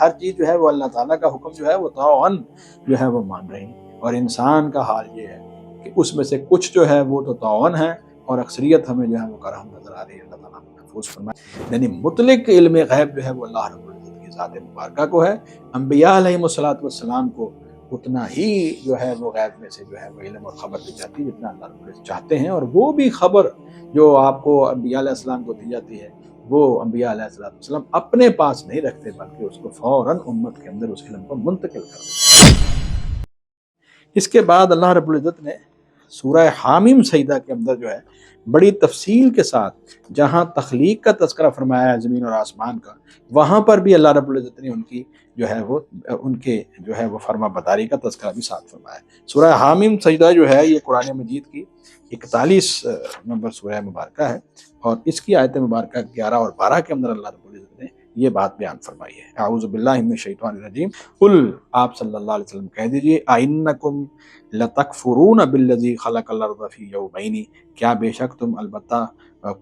ہر چیز جو ہے وہ اللہ تعالیٰ کا حکم جو ہے وہ طوعاً جو ہے وہ مان رہی ہیں، اور انسان کا حال یہ ہے کہ اس میں سے کچھ جو ہے وہ تو طوعاً ہے اور اکثریت ہمیں جو ہے وہ کرہن نظر آ رہی ہے۔ اللہ تعالیٰ ہمیں محفوظ فرمائے۔ یعنی مطلق علم غیب جو ہے وہ اللہ رب العزت کی ذات مبارکہ کو ہے، انبیاء علیہم السلام کو اتنا ہی جو ہے وہ غیب میں سے جو ہے وہ علم اور خبر دی جاتی ہے جتنا اللہ رب العزت چاہتے ہیں، اور وہ بھی خبر جو آپ کو انبیاء علیہ السلام کو دی جاتی ہے وہ انبیاء علیہ السلام اپنے پاس نہیں رکھتے، بلکہ اس کو فوراً امت کے اندر اس علم کو منتقل کر دیتے۔ اس کے بعد اللہ رب العزت نے سورہ حامیم سجدہ کے اندر جو ہے بڑی تفصیل کے ساتھ جہاں تخلیق کا تذکرہ فرمایا ہے زمین اور آسمان کا، وہاں پر بھی اللہ رب العزت نے ان کی جو ہے وہ ان کے جو ہے وہ فرما برداری کا تذکرہ بھی ساتھ فرمایا ہے۔ سورہ حامیم سجدہ جو ہے یہ قرآن مجید کی 41 نمبر سورہ مبارکہ ہے، اور اس کی آیت مبارکہ 11 اور 12 کے اندر اللہ رب العزت نے یہ بات بیان فرمائی ہے۔ اعوذ باللہ من الشیطان الرجیم، قل آپ صلی اللہ علیہ وسلم کہہ دیجئے اَإِنَّكُمْ لَتَكْفُرُونَ بِالَّذِي خَلَقَ الْأَرْضَ فِي يَوْمَيْنِ، کیا بے شک تم البتہ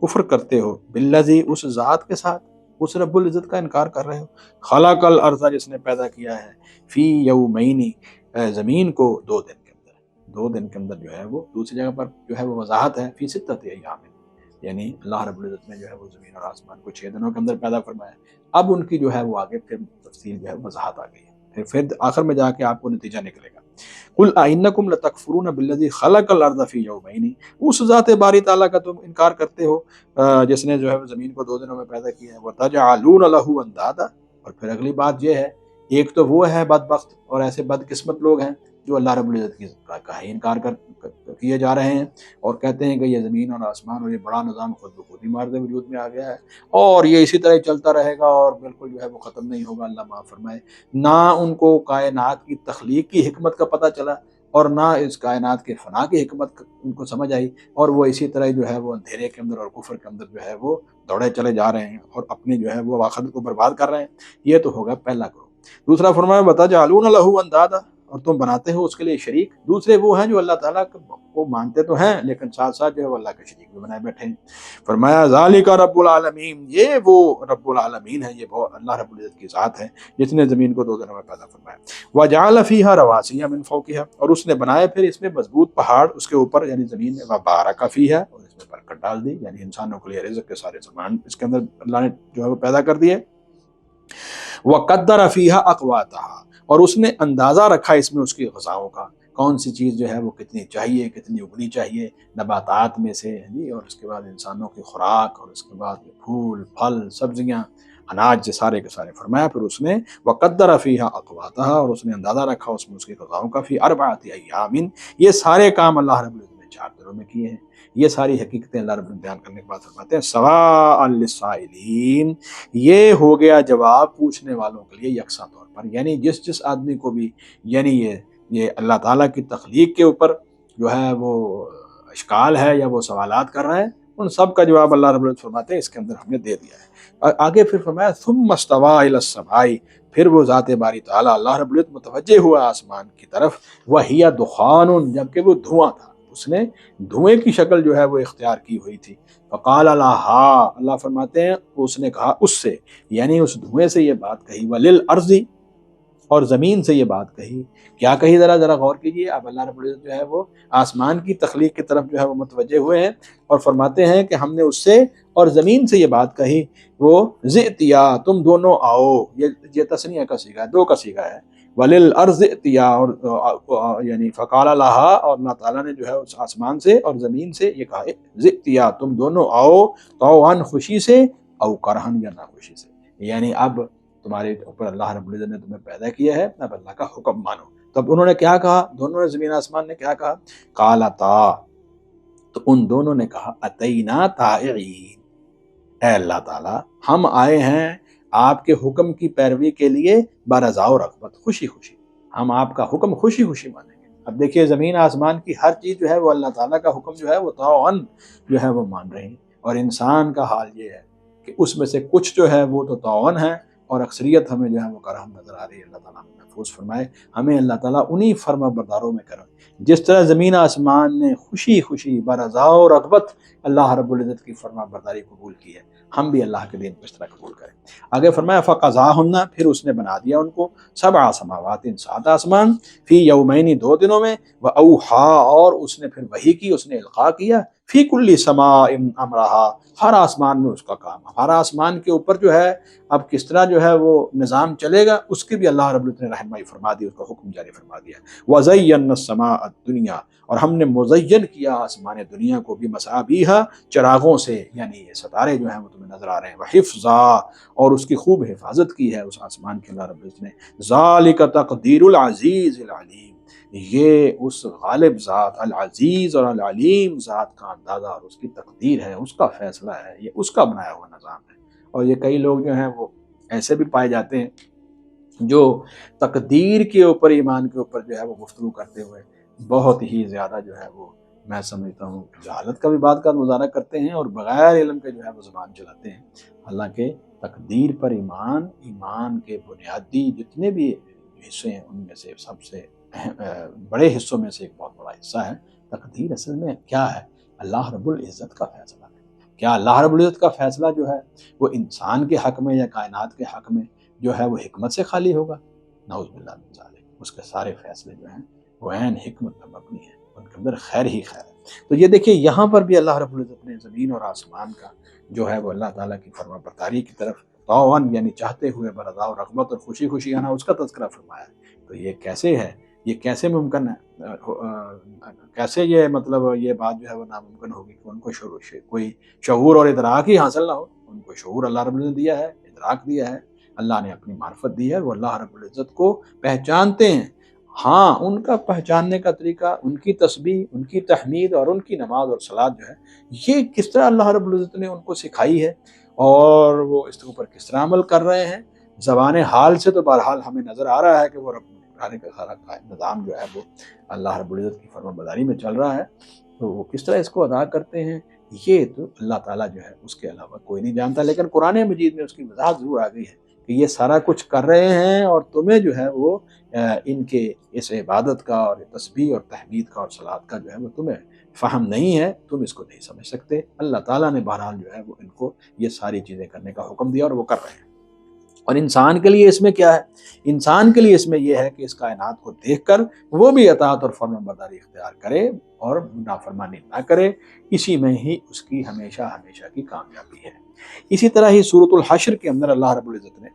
کفر کرتے ہو بالذی اس ذات کے ساتھ، اس رب العزت کا انکار کر رہے ہو، خلق الارض جس نے پیدا کیا ہے، فی یومین زمین کو 2 دن کے اندر، 2 دن کے اندر جو ہے وہ دوسری جگہ پر جو ہے وہ وضاحت ہے فی ستۃ ایام، یعنی اللہ رب العزت نے جو ہے وہ زمین اور آسمان کو 6 دنوں کے اندر پیدا فرمایا۔ اب ان کی جو ہے وہ آگے پھر تفصیل جو ہے وضاحت آ گئی ہے، پھر آخر میں جا کے آپ کو نتیجہ نکلے گا۔ قل اَإِنَّكُمْ لَتَكْفُرُونَ بِالَّذِي خَلَقَ الْأَرْضَ فِي يَوْمَيْنِ، اس ذات باری تعالیٰ کا تم انکار کرتے ہو جس نے جو ہے زمین کو 2 دنوں میں پیدا کیا ہے، وَتَجْعَلُونَ لَهُ أَندَادًا، اور پھر اگلی بات یہ ہے، ایک تو وہ ہے بدبخت اور ایسے بدقسمت لوگ ہیں جو اللہ رب العزت کی کا ہی انکار کیے جا رہے ہیں، اور کہتے ہیں کہ یہ زمین اور آسمان اور یہ بڑا نظام خود بخود ہی مارد وجود میں آ گیا ہے، اور یہ اسی طرح چلتا رہے گا اور بالکل جو ہے وہ ختم نہیں ہوگا۔ اللہ معاف فرمائے، نہ ان کو کائنات کی تخلیق کی حکمت کا پتہ چلا اور نہ اس کائنات کے فنا کی حکمت ان کو سمجھ آئی، اور وہ اسی طرح جو ہے وہ اندھیرے کے اندر اور کفر کے اندر جو ہے وہ دوڑے چلے جا رہے ہیں اور اپنے جو ہے وہ آخرت کو برباد کر رہے ہیں۔ یہ تو ہوگا پہلا گروہ۔ دوسرا فرمایا وَتَجْعَلُونَ لَهُ أَندَادًا، اور تم بناتے ہو اس کے لیے شریک۔ دوسرے وہ ہیں جو اللہ تعالیٰ کو مانتے تو ہیں لیکن ساتھ ساتھ جو ہے وہ اللہ کے شریک بھی بنائے بیٹھے ہیں۔ فرمایا ذالک رب العالمین، یہ وہ رب العالمین ہے، یہ وہ اللہ رب العزت کی ذات ہے جس نے زمین کو 2 دنوں میں پیدا فرمایا۔ وَجَعَلَ فِيهَا رَوَاسِيَ مِن فَوْقِهَا، اور اس نے بنائے پھر اس میں مضبوط پہاڑ اس کے اوپر، یعنی زمین میں، وَبَارَكَ فِيهَا، اور اس میں برکت ڈال دی، یعنی انسانوں کے لیے رزق کے سارے سامان اس کے اندر اللہ نے جو ہے وہ پیدا کر دیے۔ وَقَدَّرَ فِيهَا أَقْوَاتَهَا، اور اس نے اندازہ رکھا اس میں اس کی غذاؤں کا، کون سی چیز جو ہے وہ کتنی چاہیے، کتنی اگنی چاہیے نباتات میں سے، اور اس کے بعد انسانوں کی خوراک، اور اس کے بعد پھول پھل سبزیاں اناج سارے کے سارے فرمایا۔ پھر اس نے وَقَدَّرَ فِيهَا أَقْوَاتَهَا، اور اس نے اندازہ رکھا اس میں اس کی غذاؤں کا، فی 4 ایام، یہ سارے کام اللہ رب العزت نے 4 دنوں میں کیے ہیں۔ یہ ساری حقیقتیں اللہ رب العزت بیان کرنے کے بعد فرماتے ہیں سواء للسائلین، یہ ہو گیا جواب پوچھنے والوں کے لیے یکساں طور پر، یعنی جس آدمی کو بھی یعنی یہ اللہ تعالیٰ کی تخلیق کے اوپر جو ہے وہ اشکال ہے یا وہ سوالات کر رہے ہیں، ان سب کا جواب اللہ رب العزت فرماتے ہیں اس کے اندر ہم نے دے دیا ہے۔ اور آگے پھر فرمایا ثم استوى الى السماء، پھر وہ ذات باری تعالیٰ اللہ رب العزت متوجہ ہوا آسمان کی طرف، وہی دخان، جبکہ وہ دھواں تھا، اس نے دھوئیں کی شکل جو ہے وہ اختیار کی ہوئی تھی۔ فقال لها، اللہ فرماتے ہیں اس نے کہا اس سے، یعنی اس دھوئیں سے یہ بات کہی، وللارض، اور زمین سے یہ بات کہی۔ کیا کہی ذرا غور کیجئے۔ اب اللہ رب العزت جو ہے وہ آسمان کی تخلیق کی طرف جو ہے وہ متوجہ ہوئے ہیں اور فرماتے ہیں کہ ہم نے اس سے اور زمین سے یہ بات کہی، وہ ذئتیا، تم دونوں آؤ، یہ تثنیہ کا صیغہ ہے، 2 کا صیغہ ہے، وللارض ائتیا، اور یعنی فقال لها، اور اللہ تعالیٰ نے جو ہے اس آسمان سے اور زمین سے یہ کہا ذئتیا، تم دونوں آؤ، طوعاً خوشی سے، او کرہن یا ناخوشی سے، یعنی اب تمہارے اوپر اللہ رب العزت نے تمہیں پیدا کیا ہے، اب اللہ کا حکم مانو۔ تو اب انہوں نے کیا کہا، دونوں نے زمین آسمان نے کیا کہا، قالتا، تو ان دونوں نے کہا اتینا طائعین، اے اللہ تعالیٰ ہم آئے ہیں آپ کے حکم کی پیروی کے لیے برضا و رغبت، خوشی خوشی، ہم آپ کا حکم خوشی خوشی مانیں گے۔ اب دیکھیے زمین آسمان کی ہر چیز جو ہے وہ اللہ تعالیٰ کا حکم جو ہے وہ طوعاً جو ہے وہ مان رہی ہیں، اور انسان کا حال یہ ہے کہ اس میں سے کچھ جو ہے وہ تو طوعاً ہے اور اکثریت ہمیں جو ہے وہ کرہن نظر آ رہی ہے۔ اللہ تعالیٰ ہمیں محفوظ فرمائے، ہمیں اللہ تعالیٰ انہی فرما برداروں میں کرے جس طرح زمین آسمان نے خوشی خوشی برضا و رغبت اللہ رب العزت کی فرما برداری قبول کی ہے، ہم بھی اللہ کے دین کو اس طرح قبول کریں۔ آگے فرمایا فقضاہن، پھر اس نے بنا دیا ان کو 7 سماوات 7 آسمان فی یومین 2 دنوں میں، واوحا اور اس نے پھر وحی کی، اس نے القاء کیا، فی کل سماء امرہا، ہر آسمان میں اس کا کام، ہر آسمان کے اوپر جو ہے اب کس طرح جو ہے وہ نظام چلے گا اس کی بھی اللہ رب العزت نے رہنمائی فرما دی، اس کا حکم جاری فرما دیا۔ وَزَيَّنَّا السَّمَاءَ الدُّنْيَا، اور ہم نے مزین کیا آسمان دنیا کو بھی مصابیحا، چراغوں سے، یعنی یہ ستارے جو ہیں وہ تمہیں نظر آ رہے ہیں، وحفظا، اور اس کی خوب حفاظت کی ہے اس آسمان کی اللہ رب العزت نے۔ ذَلِكَ تَقْدِيرُ الْعَزِيزِ الْعَلِيمِ، یہ اس غالب ذات العزیز اور العلیم ذات کا اندازہ اور اس کی تقدیر ہے، اس کا فیصلہ ہے، یہ اس کا بنایا ہوا نظام ہے۔ اور یہ کئی لوگ جو ہیں وہ ایسے بھی پائے جاتے ہیں جو تقدیر کے اوپر، ایمان کے اوپر جو ہے وہ گفتگو کرتے ہوئے بہت ہی زیادہ جو ہے وہ، میں سمجھتا ہوں جہالت کا بھی بعد کا مظاہرہ کرتے ہیں اور بغیر علم کے جو ہے وہ زبان چلاتے ہیں۔ حالانکہ تقدیر پر ایمان کے بنیادی جتنے بھی حصے ہیں ان میں سے سب سے بڑے حصوں میں سے ایک بہت بڑا حصہ ہے تقدیر۔ اصل میں کیا ہے؟ اللہ رب العزت کا فیصلہ ہے۔ کیا اللہ رب العزت کا فیصلہ جو ہے وہ انسان کے حق میں یا کائنات کے حق میں جو ہے وہ حکمت سے خالی ہوگا؟ نعوذ باللہ من ذالک، اس کے سارے فیصلے جو ہیں وہ عین حکمت پر مبنی ہیں، ان کے اندر خیر ہی خیر ہے۔ تو یہ دیکھیے یہاں پر بھی اللہ رب العزت نے زمین اور آسمان کا جو ہے وہ اللہ تعالیٰ کی فرما برداری کی طرف طوعاً، یعنی چاہتے ہوئے، برضا و رغبت اور خوشی خوشی آنا، اس کا تذکرہ فرمایا ہے۔ تو یہ کیسے ہے؟ یہ کیسے ممکن ہے؟ کیسے یہ مطلب یہ بات جو ہے وہ ناممکن ہوگی کہ ان کو کوئی شعور اور ادراک ہی حاصل نہ ہو؟ ان کو شعور اللہ رب العزت نے دیا ہے، ادراک دیا ہے، اللہ نے اپنی معرفت دی ہے، وہ اللہ رب العزت کو پہچانتے ہیں۔ ہاں، ان کا پہچاننے کا طریقہ، ان کی تسبیح، ان کی تحمید اور ان کی نماز اور صلاۃ جو ہے یہ کس طرح اللہ رب العزت نے ان کو سکھائی ہے اور وہ اس کے اوپر کس طرح عمل کر رہے ہیں۔ زبان حال سے تو بہرحال ہمیں نظر آ رہا ہے کہ وہ رب کا سارا نظام جو ہے وہ اللہ رب العزت کی فرما برداری میں چل رہا ہے، تو وہ کس طرح اس کو ادا کرتے ہیں یہ تو اللہ تعالیٰ جو ہے اس کے علاوہ کوئی نہیں جانتا۔ لیکن قرآن مجید میں اس کی وضاحت ضرور آ گئی ہے کہ یہ سارا کچھ کر رہے ہیں اور تمہیں جو ہے وہ ان کے اس عبادت کا اور تسبیح اور تحمید کا اور صلاۃ کا جو ہے وہ تمہیں فہم نہیں ہے، تم اس کو نہیں سمجھ سکتے۔ اللہ تعالیٰ نے بہرحال جو ہے وہ ان کو یہ ساری چیزیں کرنے کا حکم دیا اور وہ کر رہے ہیں۔ اور انسان کے لیے اس میں کیا ہے؟ انسان کے لیے اس میں یہ ہے کہ اس کائنات کو دیکھ کر وہ بھی اطاعت اور فرمان برداری اختیار کرے اور نافرمانی نہ کرے، اسی میں ہی اس کی ہمیشہ ہمیشہ کی کامیابی ہے۔ اسی طرح ہی سورۃ الحشر کے اندر اللہ رب العزت نے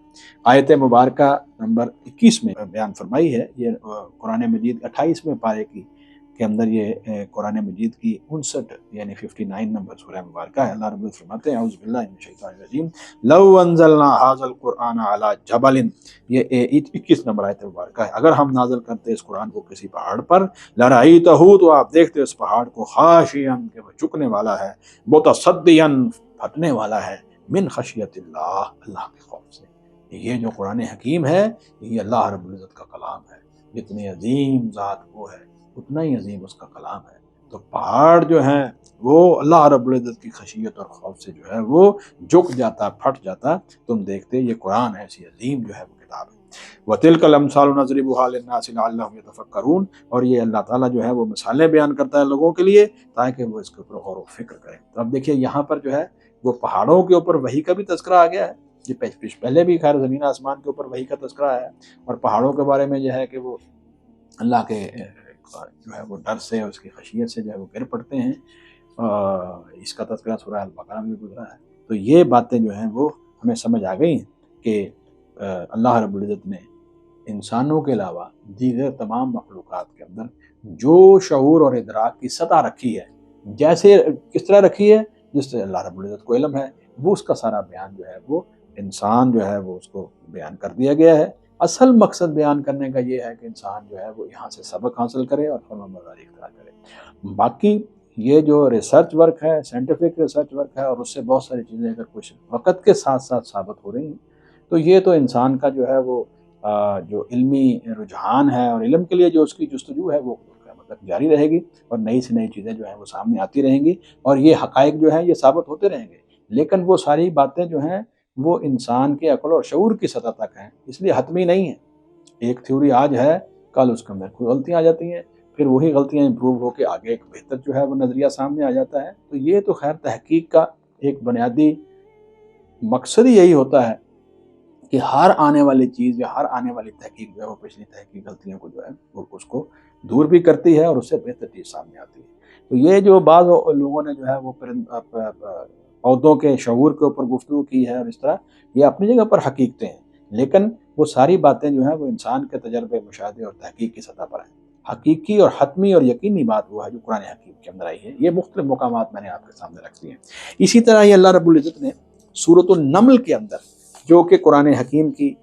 آیت مبارکہ نمبر 21 میں بیان فرمائی ہے، یہ قرآن مجید 28ویں پارے کے اندر یہ قرآن مجید کی 59 یعنی 59 نمبر سورہ مبارکہ ہے۔ اللہ رب العزت فرماتے ہیں اعوذ باللہ من الشیطان الرجیم لو انزلنا هذا القرآن على جبل، یہ 21 نمبر آیت مبارکہ ہے، اگر ہم نازل کرتے اس قرآن کو کسی پہاڑ پر، لرأیتہ، تو آپ دیکھتے اس پہاڑ کو، خاشعا، کہ وہ جھکنے والا ہے، متصدعا، پھٹنے والا ہے، من خشیت اللہ، اللہ کے خوف سے۔ یہ جو قرآن حکیم ہے یہ اللہ رب العزت کا کلام ہے، جتنی عظیم ذات وہ ہے اتنا ہی عظیم اس کا کلام ہے۔ تو پہاڑ جو ہیں وہ اللہ رب العزت کی خشیت اور خوف سے جو ہے وہ جھک جاتا، پھٹ جاتا۔ تم دیکھتے یہ قرآن ایسی عظیم جو ہے وہ کتاب ہے۔ وَتِلْكَ الْأَمْثَالُ نَضْرِبُهَا لِلنَّاسِ لَعَلَّهُمْ يَتَفَكَّرُونَ، اور یہ اللہ تعالیٰ جو ہے وہ مثالیں بیان کرتا ہے لوگوں کے لیے تاکہ وہ اس کے اوپر غور و فکر کریں۔ تو اب دیکھیے یہاں پر جو ہے وہ پہاڑوں کے اوپر وحی کا بھی تذکرہ آ گیا ہے، یہ پہلے بھی خیر زمین آسمان کے اوپر وحی کا تذکرہ ہے، اور پہاڑوں کے بارے میں جو ہے کہ وہ اللہ کے جو ہے وہ ڈر سے اور اس کی خشیت سے جو ہے وہ گر پڑتے ہیں، اس کا تذکرہ سورہ البقرہ میں گزرا ہے۔ تو یہ باتیں جو ہیں وہ ہمیں سمجھ آ گئی ہیں کہ اللہ رب العزت نے انسانوں کے علاوہ دیگر تمام مخلوقات کے اندر جو شعور اور ادراک کی سطح رکھی ہے، جیسے کس طرح رکھی ہے، جس سے اللہ رب العزت کو علم ہے، وہ اس کا سارا بیان جو ہے وہ انسان جو ہے وہ اس کو بیان کر دیا گیا ہے۔ اصل مقصد بیان کرنے کا یہ ہے کہ انسان جو ہے وہ یہاں سے سبق حاصل کرے اور فرمان برداری اختیار کرے۔ باقی یہ جو ریسرچ ورک ہے، سائنٹیفک ریسرچ ورک ہے، اور اس سے بہت ساری چیزیں اگر کچھ وقت کے ساتھ ساتھ ثابت ہو رہی ہیں تو یہ تو انسان کا جو ہے وہ جو علمی رجحان ہے اور علم کے لیے جو اس کی جستجو ہے وہ مطلب جاری رہے گی، اور نئی سے نئی چیزیں جو ہیں وہ سامنے آتی رہیں گی، اور یہ حقائق جو ہیں یہ ثابت ہوتے رہیں گے۔ لیکن وہ ساری باتیں جو ہیں وہ انسان کے عقل اور شعور کی سطح تک ہیں، اس لیے حتمی نہیں ہے۔ ایک تھیوری آج ہے، کل اس کے اندر کوئی غلطیاں آ جاتی ہیں، پھر وہی غلطیاں امپروو ہو کے آگے ایک بہتر جو ہے وہ نظریہ سامنے آ جاتا ہے۔ تو یہ تو خیر تحقیق کا ایک بنیادی مقصد ہی یہی ہوتا ہے کہ ہر آنے والی چیز یا ہر آنے والی تحقیق جو ہے وہ پچھلی تحقیق غلطیوں کو جو ہے وہ اس کو دور بھی کرتی ہے اور اس سے بہتر چیز سامنے آتی ہے۔ تو یہ جو بعض لوگوں نے جو ہے وہ پودوں کے شعور کے اوپر گفتگو کی ہے اور اس طرح، یہ اپنی جگہ پر حقیقتیں ہیں، لیکن وہ ساری باتیں جو ہیں وہ انسان کے تجربے، مشاہدے اور تحقیق کی سطح پر ہیں۔ حقیقی اور حتمی اور یقینی بات وہ ہے جو قرآن حکیم کے اندر آئی ہے۔ یہ مختلف مقامات میں نے آپ کے سامنے رکھ دی ہیں۔ اسی طرح یہ اللہ رب العزت نے سورۃ النمل کے اندر، جو کہ قرآن حکیم کی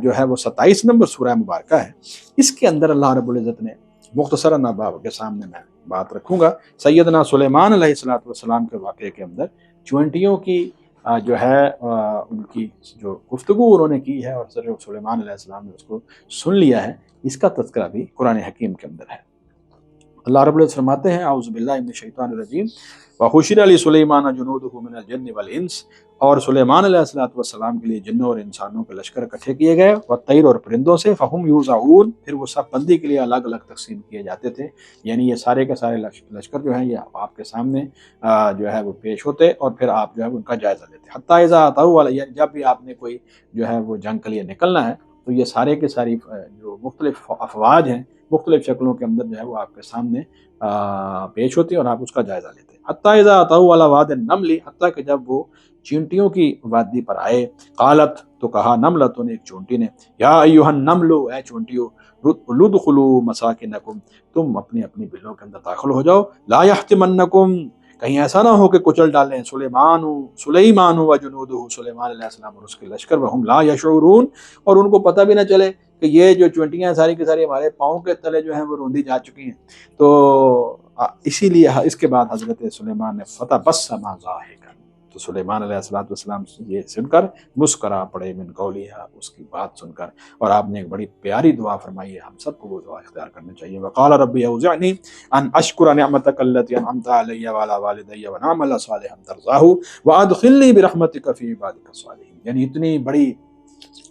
جو ہے وہ 27 نمبر سورہ مبارکہ ہے، اس کے اندر اللہ رب العزت نے مختصراً آپ کے سامنے میں بات رکھوں گا سیدنا سلیمان علیہ السلام کے واقعے کے اندر چونٹیوں کی جو ہے ان کی جو گفتگو انہوں نے کی ہے اور سلیمان علیہ السلام نے اس کو سن لیا ہے، اس کا تذکرہ بھی قرآن حکیم کے اندر ہے۔ اللہ رب العزت فرماتے ہیں اعوذ باللہ من الشیطان الرجیم وحشر لسلیمان جنودہ من الجن والانس، اور سلیمان علیہ السلام کے لیے جنوں اور انسانوں کے لشکر اکٹھے کیے گئے، والطیر اور پرندوں سے، فہم یوزعون، پھر وہ سب بندی کے لیے الگ الگ تقسیم کیے جاتے تھے، یعنی یہ سارے کے سارے لشکر جو ہیں یہ آپ کے سامنے جو ہے وہ پیش ہوتے اور پھر آپ جو ہے ان کا جائزہ لیتے، حتیٰ اذا اتوا، یعنی جب بھی آپ نے کوئی جو ہے وہ جنگ کے لیے نکلنا ہے تو یہ سارے کے ساری جو مختلف افواج ہیں مختلف شکلوں کے اندر جو ہے وہ آپ کے سامنے پیش ہوتی ہیں اور آپ اس کا جائزہ لیتے ہیں۔ حتیٰ اذا اتوا علی واد النمل، حتیٰ کہ جب وہ چینٹیوں کی وادی پر آئے، قالت، تو کہا، نملۃ، ایک چونٹی نے، یا ایھا النمل، اے چونٹیو، ادخلوا مساکنکم، تم اپنی اپنی بلوں کے اندر داخل ہو جاؤ، لا یحطمنکم، کہیں ایسا نہ ہو کہ کچل ڈالیں، سلیمان و جنودہ، سلیمان علیہ السلام اور اس کے لشکر، وہم لا یشعرون، اور ان کو پتہ بھی نہ چلے کہ یہ جو چونٹیاں ساری کی ساری ہمارے پاؤں کے تلے جو ہیں وہ روندی جا چکی ہیں۔ تو اسی لیے اس کے بعد حضرت سلیمان نے فتبسم ضاحکا، تو سلیمان علیہ السلام یہ سن کر مسکرا پڑے، من قولها، اس کی بات سن کر، اور آپ نے ایک بڑی پیاری دعا فرمائی ہے، ہم سب کو وہ دعا اختیار کرنی چاہیے۔ وقال ربی اوزعنی ان اشکر نعمتک التی انعمت علی وعلی والدی ونعمل صالحا ترضاہ وادخلنی برحمتک فی عبادک الصالحین، یعنی اتنی بڑی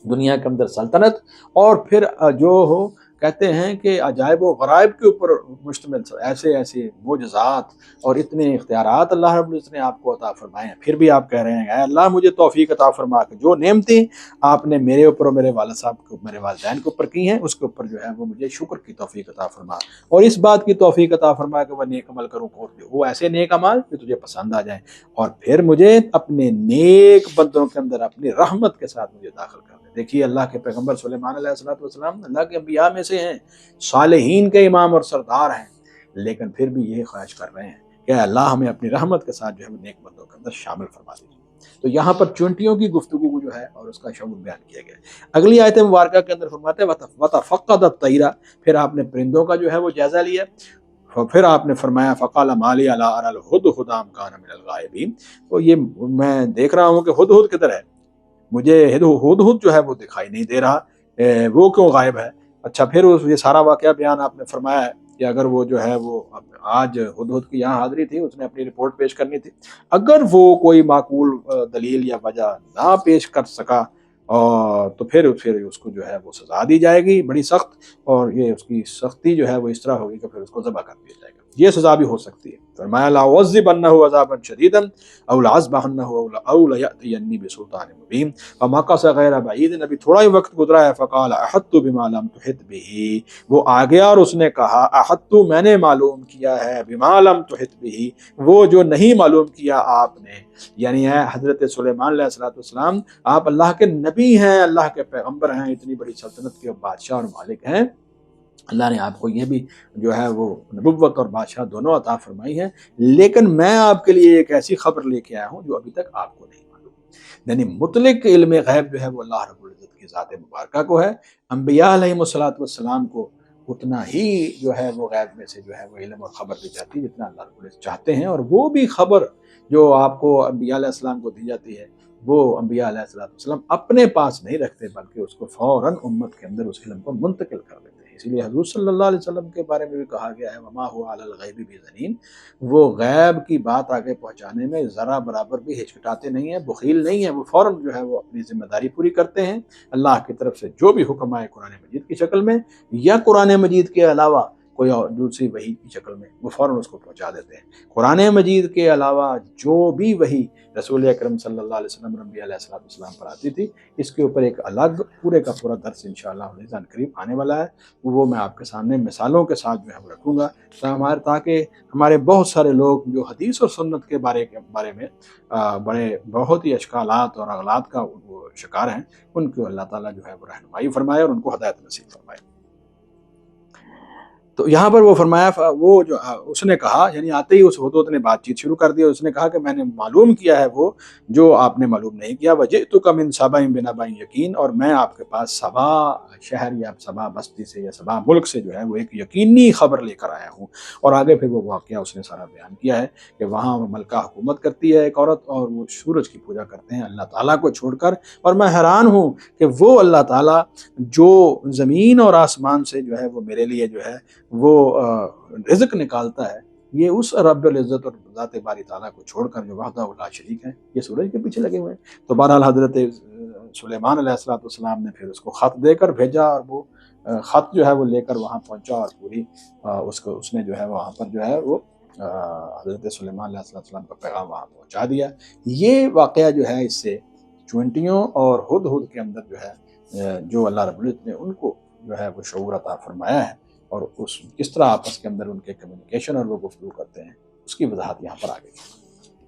دنیا کے اندر سلطنت، اور پھر جو ہو کہتے ہیں کہ عجائب و غرائب کے اوپر مشتمل ایسے ایسے معجزات اور اتنے اختیارات اللہ رب العزت نے آپ کو عطا فرمائے ہیں، پھر بھی آپ کہہ رہے ہیں اے اللہ مجھے توفیق عطا فرما کہ جو نعمتیں آپ نے میرے اوپر اور میرے والد صاحب کو، میرے والدین کے اوپر کی ہیں، اس کے اوپر جو ہے وہ مجھے شکر کی توفیق عطا فرما، اور اس بات کی توفیق عطا فرما کہ میں نیک عمل کروں، وہ ایسے نیک عمل جو تجھے پسند آ جائیں، اور پھر مجھے اپنے نیک بندوں کے اندر اپنی رحمت کے ساتھ مجھے داخل کر دے۔ دیکھیے اللہ کے پیغمبر سلیمان علیہ السلام اللہ کے انبیاء میں سے ہیں، صالحین کے امام اور سردار ہیں، لیکن پھر بھی یہ خواہش کر رہے ہیں کہ اللہ ہمیں اپنی رحمت کے ساتھ جو ہے وہ نیک بندوں کے اندر شامل فرما دیجیے۔ تو یہاں پر چونٹیوں کی گفتگو جو ہے اور اس کا شعور بیان کیا گیا ہے۔ اگلی آیت مبارکہ کے اندر فرماتے ہیں وَتَفَقَّدَ الطَّيْرَ، پھر آپ نے پرندوں کا جو ہے وہ جائزہ لیا، پھر آپ نے فرمایا فَقَالَ مَا لِي أَلَا أَرَى الْهُدْهُدَ أَمْ كَانَ مِنَ الْغَائِبِينَ، تو یہ میں دیکھ رہا ہوں کہ ہدہد کدھر ہے، مجھے ہدہد جو ہے وہ دکھائی نہیں دے رہا، وہ کیوں غائب ہے؟ اچھا، پھر یہ سارا واقعہ بیان آپ نے فرمایا ہے کہ اگر وہ جو ہے وہ آج ہدہد کی یہاں حاضری تھی، اس نے اپنی رپورٹ پیش کرنی تھی، اگر وہ کوئی معقول دلیل یا وجہ نہ پیش کر سکا تو پھر اس کو جو ہے وہ سزا دی جائے گی بڑی سخت، اور یہ اس کی سختی جو ہے وہ اس طرح ہوگی کہ پھر اس کو ذبح کر دیا جائے گا، یہ سزا بھی ہو سکتی ہے۔ فرمایا لَأُعَذِّبَنَّهُ عَذَابًا شَدِيدًا أَوْ لَأَذْبَحَنَّهُ أَوْ لَيَأْتِيَنِّي بِسُلْطَانٍ مُبِينٍ، فَمَكَثَ غَيْرَ بَعِيدٍ، ابھی تھوڑا ہی وقت گزرا ہے، فَقَالَ أَحَطتُ بِمَا لَمْ تُحِطْ بِهِ، وہ آ گیا اور اس نے کہا أَحَطتُ، میں نے معلوم کیا ہے، بِمَا لَمْ تُحِطْ بِهِ، وہ جو نہیں معلوم کیا آپ نے، یعنی ہے حضرت سلیمان علیہ السلام، آپ اللہ کے نبی ہیں، اللہ کے پیغمبر ہیں، اتنی بڑی سلطنت کے بادشاہ اور مالک ہیں، اللہ نے آپ کو یہ بھی جو ہے وہ نبوت اور بادشاہ دونوں عطا فرمائی ہے، لیکن میں آپ کے لیے ایک ایسی خبر لے کے آیا ہوں جو ابھی تک آپ کو نہیں معلوم، یعنی مطلق علم غیب جو ہے وہ اللہ رب العزت کی ذات مبارکہ کو ہے، انبیاء علیہم السلام کو اتنا ہی جو ہے وہ غیب میں سے جو ہے وہ علم اور خبر دی جاتی ہے جتنا اللہ رب العزت چاہتے ہیں، اور وہ بھی خبر جو آپ کو انبیاء علیہ السلام کو دی جاتی ہے وہ انبیاء علیہ السلام اپنے پاس نہیں رکھتے، بلکہ اس کو فوراً امت کے اندر اس علم کو منتقل کر دیتے ہیں۔ اسی لیے حضور صلی اللہ علیہ وسلم کے بارے میں بھی کہا گیا ہے وما هو علی الغیب بضنین، وہ غیب کی بات آگے پہنچانے میں ذرا برابر بھی ہچکٹاتے نہیں ہیں، بخیل نہیں ہیں، وہ فوراً جو ہے وہ اپنی ذمہ داری پوری کرتے ہیں، اللہ کی طرف سے جو بھی حکم آئے قرآن مجید کی شکل میں یا قرآن مجید کے علاوہ کوئی اور دوسری وحی کی شکل میں، وہ فوراً اس کو پہنچا دیتے ہیں۔ قرآن مجید کے علاوہ جو بھی وحی رسول اکرم صلی اللہ علیہ وسلم نبی علیہ السلام پر آتی تھی، اس کے اوپر ایک الگ پورے کا پورا درس انشاءاللہ عزیزان قریب آنے والا ہے، وہ میں آپ کے سامنے مثالوں کے ساتھ جو ہے وہ رکھوں گا، تاکہ ہمارے بہت سارے لوگ جو حدیث اور سنت کے بارے میں بڑے بہت ہی اشکالات اور اغلاط کا وہ شکار ہیں، ان کو اللہ تعالیٰ جو ہے وہ رہنمائی فرمائے اور ان کو ہدایت نصیب فرمائے۔ تو یہاں پر وہ فرمایا، وہ جو اس نے کہا، یعنی آتے ہی اس حدود نے بات چیت شروع کر دی، اس نے کہا کہ میں نے معلوم کیا ہے وہ جو آپ نے معلوم نہیں کیا، وجئتک من سبأ بنبأ یقین، اور میں آپ کے پاس سبا شہر یا سبا بستی سے یا سبا ملک سے جو ہے وہ ایک یقینی خبر لے کر آیا ہوں۔ اور آگے پھر وہ واقعہ اس نے سارا بیان کیا ہے کہ وہاں وہ ملکہ حکومت کرتی ہے ایک عورت، اور وہ سورج کی پوجا کرتے ہیں اللہ تعالیٰ کو چھوڑ کر، اور میں حیران ہوں کہ وہ اللہ تعالیٰ جو زمین اور آسمان سے جو ہے وہ میرے لیے جو ہے وہ رزق نکالتا ہے، یہ اس رب العزت اور ذات باری تعالیٰ کو چھوڑ کر جو وحدہ لا شریک ہے، یہ سورج کے پیچھے لگے ہوئے ہیں۔ تو بہرحال حضرت سلیمان علیہ السلام نے پھر اس کو خط دے کر بھیجا، اور وہ خط جو ہے وہ لے کر وہاں پہنچا، اور پوری اس نے جو ہے وہاں پر جو ہے وہ حضرت سلیمان علیہ السلام کا پیغام وہاں پہنچا دیا۔ یہ واقعہ جو ہے اس سے چونٹیوں اور ہدہد کے اندر جو ہے جو اللہ رب العزت نے ان کو جو ہے وہ شعور عطا فرمایا ہے، اور کس طرح آپس کے اندر ان کے کمیونیکیشن اور وہ گفتگو کرتے ہیں، اس کی وضاحت یہاں پر آ گئی۔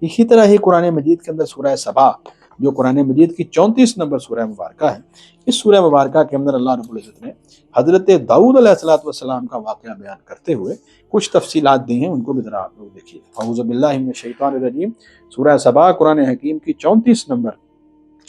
اسی طرح ہی قرآن مجید کے اندر سورہ سبا، جو قرآن مجید کی 34 نمبر سورہ مبارکہ ہے، اس سورہ مبارکہ کے اندر اللہ رب العزت نے حضرت داؤد علیہ السلام کا واقعہ بیان کرتے ہوئے کچھ تفصیلات دی ہیں، ان کو بھی ذرا آپ لوگ دیکھیے۔ اعوذ باللہ من الشیطان الرجیم، سورہ سبا قرآن حکیم کی 34 نمبر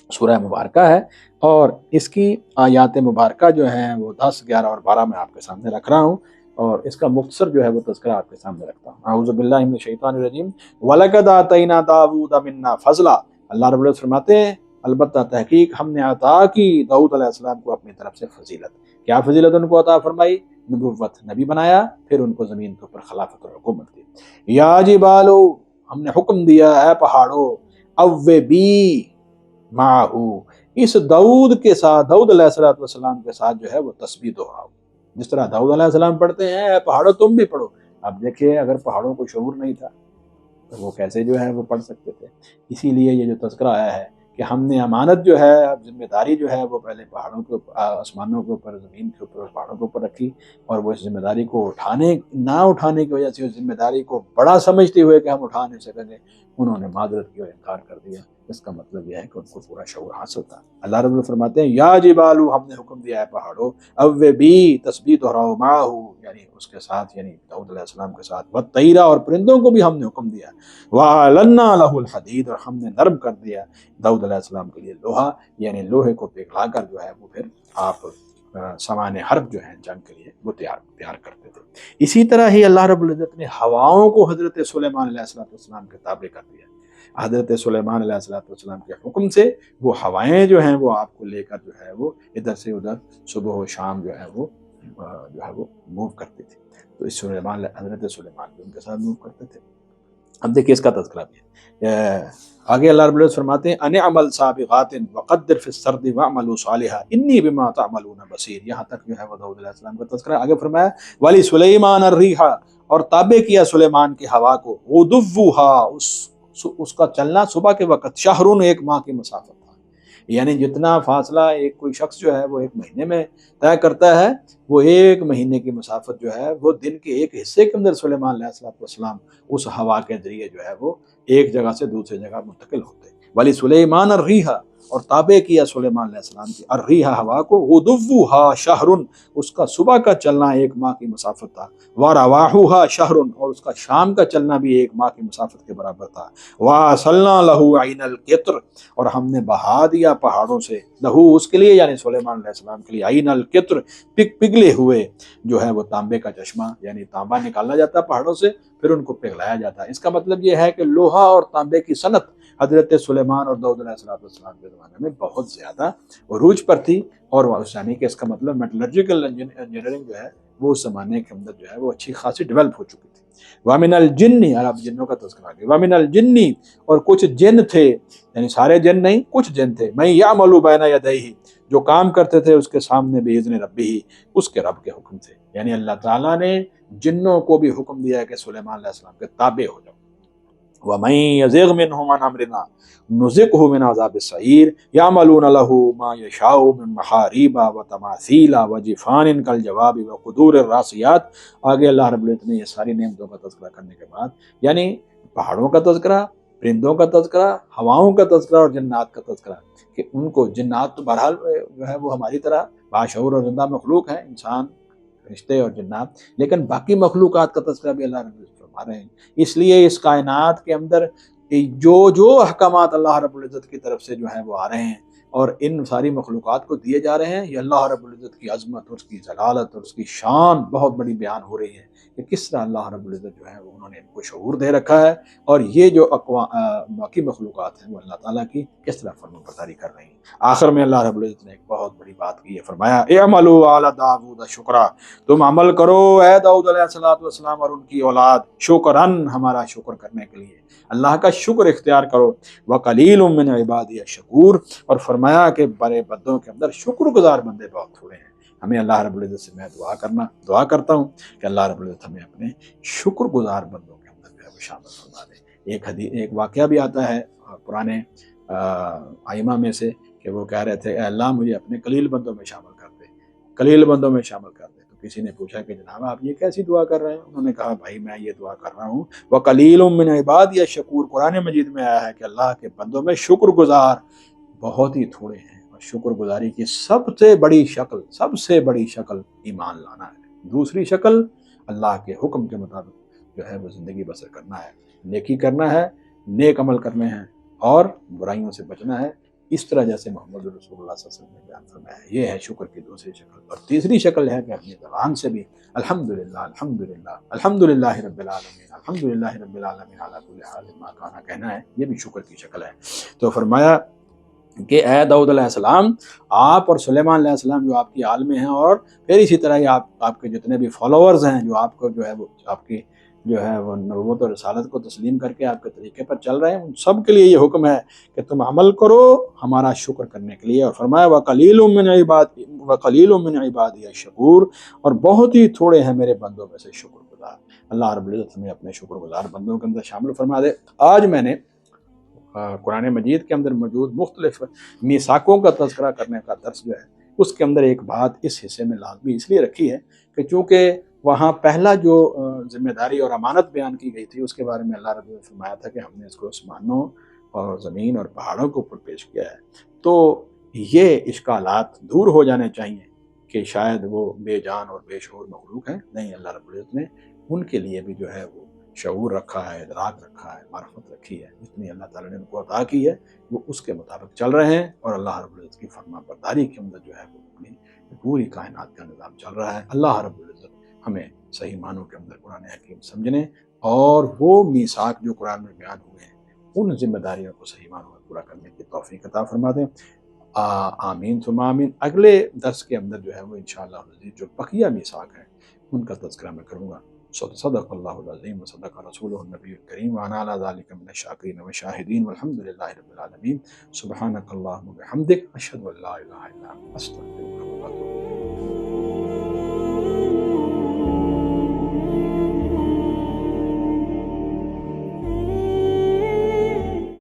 سورہ مبارکہ ہے، اور اس کی آیات مبارکہ جو ہیں وہ 10، 11 اور 12 میں آپ کے سامنے رکھ رہا ہوں، اور اس کا مختصر جو ہے وہ تذکرہ آپ کے سامنے رکھتا ہوں۔ اعوذ باللہ من الشیطان الرجیم، وَلَقَدْ آتَيْنَا دَاوُودَ مِنَّا فَضْلًا، اللہ رب العزت فرماتے ہیں البتہ تحقیق ہم نے عطا کی داؤد علیہ السلام کو اپنی طرف سے فضیلت۔ کیا فضیلت ان کو عطا فرمائی؟ نبوت، نبی بنایا، پھر ان کو زمین کے اوپر خلافت اور حکومت دی۔ یا جبالو، ہم نے حکم دیا اے پہاڑو، اوبی معہو، اس داؤد کے ساتھ، داؤد علیہ السلام کے ساتھ جو ہے وہ تسبیح دہراؤ، جس طرح داؤد علیہ السلام پڑھتے ہیں اے پہاڑوں تم بھی پڑھو۔ اب دیکھیے اگر پہاڑوں کو شعور نہیں تھا تو وہ کیسے جو ہے وہ پڑھ سکتے تھے؟ اسی لیے یہ جو تذکرہ آیا ہے کہ ہم نے امانت جو ہے، اب ذمہ داری جو ہے وہ پہلے پہاڑوں کے اوپر، آسمانوں کے اوپر، زمین کے اوپر اور پہاڑوں کے اوپر رکھی، اور وہ اس ذمہ داری کو نہ اٹھانے کی وجہ سے اس ذمہ داری کو بڑا سمجھتے ہوئے کہ ہم اٹھا نہیں سکیں گے، انہوں نے معذرت کی اور انکار کر دیا۔ اس کا مطلب یہ ہے کہ ان کو پورا شعور حاصل تھا۔ اللہ رب العزت فرماتے ہیں یا جبالو، ہم نے حکم دیا ہے پہاڑوں، اوبی، تسبیح دہراؤ، معہو یعنی اس کے ساتھ، یعنی داؤد علیہ السلام کے ساتھ، والطیرہ، اور پرندوں کو بھی ہم نے حکم دیا، وَأَلَنَّا لَهُ الْحَدِيدَ، اور ہم نے نرم کر دیا داؤد علیہ السلام کے لیے لوہا، یعنی لوہے کو پگھلا کر جو ہے وہ پھر آپ سامان حرب جو ہے جنگ کے لیے وہ تیار کرتے تھے۔ اسی طرح ہی اللہ رب العزت نے ہواؤں کو حضرت سلیمان علیہ السلام کے تابع کر دیا۔ حضرت سلیمان علیہ السلام کے حکم سے وہ ہوائیں جو ہیں وہ آپ کو لے کر جو ہے وہ ادھر سے ادھر صبح و شام جو ہے وہ موو کرتی تھی۔ تو اس حضرت سلیمان بھی ان کے ساتھ موو کرتے تھے۔ اب دیکھیے اس کا تذکرہ بھی ہے، آگے اللہ رب العزت فرماتے ہیں ان اعمل سابغات وقدر فی السرد واعملوا صالحا انی بما تعملون بصیر، یہاں تک جو ہے وہ داؤد علیہ السلام کا تذکرہ۔ آگے فرمایا ولی سلیمان الریح، اور تابع کیا سلیمان کی ہوا کو، غدوھا، اس کا چلنا صبح کے وقت، شہرن، ایک ماہ کی مسافت تھا، یعنی جتنا فاصلہ ایک کوئی شخص جو ہے وہ ایک مہینے میں طے کرتا ہے، وہ ایک مہینے کی مسافت جو ہے وہ دن کے ایک حصے کے اندر سلیمان علیہ السلام اس ہوا کے ذریعے جو ہے وہ ایک جگہ سے دوسری جگہ منتقل ہوتے۔ ولی سلیمان الریح، اور تابع کیا سلیمان علیہ السلام کی الریح، ہوا کو، غدوھا شہرن، اس کا صبح کا چلنا ایک ماہ کی مسافت تھا، ورواحھا شہرن، اور اس کا شام کا چلنا بھی ایک ماہ کی مسافت کے برابر تھا، واصلنا لہ عین القطر، اور ہم نے بہا دیا پہاڑوں سے، لہو اس کے لیے یعنی سلیمان علیہ السلام کے لیے، عین القطر، پگھلے ہوئے جو ہے وہ تانبے کا چشمہ، یعنی تانبا نکالا جاتا ہے پہاڑوں سے، پھر ان کو پگھلایا جاتا ہے۔ اس کا مطلب یہ ہے کہ لوہا اور تانبے کی صنعت حضرت سلیمان اور داؤد علیہ السلام کے زمانے میں بہت زیادہ عروج پر تھی، اور یعنی کہ اس کا مطلب میٹلرجیکل انجینئرنگ جو ہے وہ اس زمانے کے اندر جو ہے وہ اچھی خاصی ڈیولپ ہو چکی تھی۔ وَمِنَ الْجِنِّ، اور اب جنوں کا تذکرہ آ گیا، وَمِنَ الْجِنِّ، اور کچھ جن تھے، یعنی سارے جن نہیں، کچھ جن تھے، مَن يَعْمَلُ بَيْنَ يَدَيْهِ، جو کام کرتے تھے اس کے سامنے بِإِذْنِ رَبِّهِ، اس کے رب کے حکم سے۔ یعنی اللہ تعالیٰ نے جنوں کو بھی حکم دیا ہے کہ سلیمان علیہ السلام کے تابع ہو جاؤ۔ وَمَن يَزِغْ مِنْهُمْ عَنْ أَمْرِنَا نُذِقْهُ مِنْ عَذَابِ السَّعِيرِ يَعْمَلُونَ لَهُ مَا يَشَاءُ مِنْ مَحَارِيبَ وَتَمَاثِيلَ وَجِفَانٍ كَالْجَوَابِ وَقُدُورِ الرَّاسِيَاتِ۔ آگے اللہ رب العزت نے یہ ساری نعمتوں کا تذکرہ کرنے کے بعد، یعنی پہاڑوں کا تذکرہ، پرندوں کا تذکرہ، ہواؤں کا تذکرہ اور جنات کا تذکرہ، کہ ان کو جنات تو بہرحال جو ہے وہ ہماری طرح باشعور اور زندہ مخلوق ہیں، انسان، فرشتے اور جنات، لیکن باقی مخلوقات کا تذکرہ بھی اللہ رب العزت فرما رہے ہیں۔ اس لیے اس کائنات کے اندر جو احکامات اللہ رب العزت کی طرف سے جو ہے وہ آ رہے ہیں اور ان ساری مخلوقات کو دیے جا رہے ہیں، یہ اللہ رب العزت کی عظمت اور اس کی جلالت اور اس کی شان بہت بڑی بیان ہو رہی ہے کہ کس طرح اللہ رب العزت جو ہے وہ انہوں نے ان کو شعور دے رکھا ہے، اور یہ جو باقی مخلوقات ہیں وہ اللہ تعالیٰ کی کس طرح فرما برداری کر رہی ہیں۔ آخر میں اللہ رب العزت نے ایک بہت بڑی بات کی ہے، فرمایا اعملوا آل داؤد شکرا، تم عمل کرو اے داؤد علیہ السلام اور ان کی اولاد، شکرن، ہمارا شکر کرنے کے لیے، اللہ کا شکر اختیار کرو، وَقَلِيلٌ مِّنْ عِبَادِيَ الشَّكُورُ، اور فرمایا کہ بڑے بندوں کے اندر شکر گزار بندے بہت تھوڑے ہیں۔ ہمیں اللہ رب العزت سے میں دعا کرتا ہوں کہ اللہ رب العزت ہمیں اپنے شکر گزار بندوں کے اندر جو ہے وہ شامل فرما دے۔ ایک واقعہ بھی آتا ہے پرانے ائمہ میں سے کہ وہ کہہ رہے تھے اے اللہ مجھے اپنے قلیل بندوں میں شامل کر دے، قلیل بندوں میں شامل کر دے۔ تو کسی نے پوچھا کہ جناب آپ یہ کیسی دعا کر رہے ہیں؟ انہوں نے کہا بھائی میں یہ دعا کر رہا ہوں وَقَلِيلٌ مِّنْ عِبَادِيَ الشَّكُورُ، قرآن مجید میں آیا ہے کہ اللہ کے بندوں میں شکر گزار بہت ہی تھوڑے ہیں، اور شکر گزاری کی سب سے بڑی شکل ایمان لانا ہے، دوسری شکل اللہ کے حکم کے مطابق جو ہے وہ زندگی بسر کرنا ہے، نیکی کرنا ہے، نیک عمل کرنے ہیں اور برائیوں سے بچنا ہے، اس طرح جیسے محمد رسول اللہ صلی اللہ علیہ وسلم نے بیان فرمایا ہے۔ یہ ہے شکر کی دوسری شکل۔ اور تیسری شکل ہے کہ اپنی زبان سے بھی الحمدللہ الحمدللہ الحمدللہ رب العالمین الحمدللہ رب العالمین علی کل حال ما کان کہنا ہے، یہ بھی شکر کی شکل ہے۔ تو فرمایا کہ اے داؤد علیہ السلام، آپ اور سلیمان علیہ السلام جو آپ کی آل میں ہیں، اور پھر اسی طرح یہ آپ کے جتنے بھی فالوورز ہیں جو آپ کو جو ہے وہ آپ کی جو ہے وہ نبوت اور رسالت کو تسلیم کر کے آپ کے طریقے پر چل رہے ہیں، ان سب کے لیے یہ حکم ہے کہ تم عمل کرو ہمارا شکر کرنے کے لیے۔ اور فرمایا وَقَلِيلٌ مِّنْ عِبَادِيَ الشَّكُورُ، اور بہت ہی تھوڑے ہیں میرے بندوں میں سے شکر گزار۔ اللہ رب العزت ہمیں اپنے شکر گزار بندوں کے اندر شامل فرما دے۔ آج میں نے قرآن مجید کے اندر موجود مختلف میثاقوں کا تذکرہ کرنے کا درس جو ہے اس کے اندر ایک بات اس حصے میں لازمی اس لیے رکھی ہے کہ چونکہ وہاں پہلا جو ذمہ داری اور امانت بیان کی گئی تھی اس کے بارے میں اللہ رب نے فرمایا تھا کہ ہم نے اس کو آسمانوں اور زمین اور پہاڑوں کے اوپر پیش کیا ہے، تو یہ اشکالات دور ہو جانے چاہیے کہ شاید وہ بے جان اور بے شعور مخلوق ہیں، نہیں، اللہ رب العزت نے ان کے لیے بھی جو ہے وہ شعور رکھا ہے، ادراک رکھا ہے، معرفت رکھی ہے، جتنی اللہ تعالیٰ نے ان کو عطا کی ہے وہ اس کے مطابق چل رہے ہیں، اور اللہ رب العزت کی فرما برداری کے اندر جو ہے وہ اپنی پوری کائنات کا نظام چل رہا ہے۔ اللہ رب العزت ہمیں صحیح معنوں کے اندر قرآن حکیم سمجھنے اور وہ میثاق جو قرآن میں بیان ہوئے ہیں ان ذمہ داریوں کو صحیح معنوں میں پورا کرنے کی توفیق عطا فرما دیں۔ آمین ثم آمین۔ اگلے درس کے اندر جو ہے وہ انشاءاللہ جو بقیہ میثاق ہیں ان کا تذکرہ میں کروں گا۔ صدق اللہ العظیم وصدق رسولہ النبی الکریم وانا علی ذلک من الشاکرین والشاہدین والحمد للہ رب العالمین۔ سبحانک اللہم وبحمدک، اشہد ان لا الہ الا انت، استغفرک و اتوب الیک۔